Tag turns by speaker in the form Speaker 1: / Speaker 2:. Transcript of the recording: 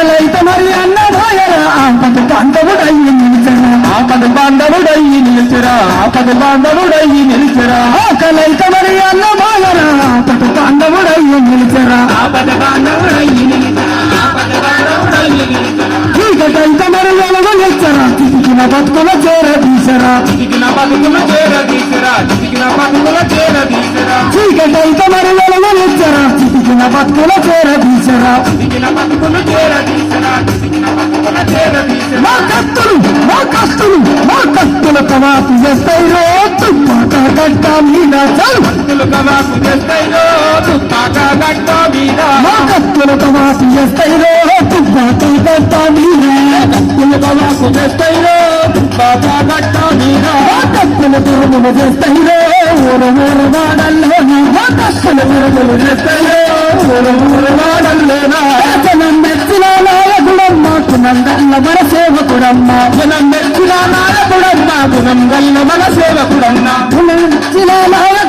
Speaker 1: ఆకలైతే మరి అన్నమాయరా ఆపద బాంధవుడయ్యి నిలిచరా
Speaker 2: ఆపద బాంధవుడయ్యి నిలిచరా ఆపద బాంధవుడయ్యి నిలిచరా
Speaker 1: ఆకలైతే మరి అన్నమాయరా ఆపద బాంధవుడయ్యి నిలిచరా
Speaker 2: ఆపద బాంధవుడయ్యి నిలిచరా ఆపద బాంధవుడయ్యి నిలిచరా
Speaker 1: చీకటైతే మరి వెలుగు నిలిచరా చితికిన బతుకుల చేర తీసరా
Speaker 2: చితికిన బతుకుల చేర తీసరా చితికిన బతుకుల చేర తీసరా
Speaker 1: చీకటైతే మరి వెలుగు నిలిచరా చితికిన బతుకుల చేర తీసరా
Speaker 2: చితికిన బతుకుల చేర తీసరా చితికిన బతుకుల చేర తీసరా
Speaker 1: మా కత్తులు కవాపు చేస్తాయి రోజు పాట గడ్డ మీద చల్
Speaker 2: కత్తులు కవాపు చేస్తాయి రోజు పాట గడ్డ మీద
Speaker 1: మా కత్తులు కవాపు చేస్తాయి రోజు పాట గడ్డ మీద
Speaker 2: కత్తులు కవాపు చేస్తాయి రోజు పాట గడ్డ మీద
Speaker 1: మా కత్తులు తురుములు చేస్తాయి ఊరు ఊరు వాడల్లోనా మా కత్తులు తురుములు చేస్తాయి ఊరు ఊరు వాడల్లోనా జనం మెచ్చిన నాయకుడమ్మ కునందల్ల మన సేవకుడమ్మ
Speaker 2: జనం మెచ్చిన నాయకుడమ్మ గుణం గల్ల మన సేవకుడమ్మ
Speaker 1: కునంచిన నాయకుడమ్మ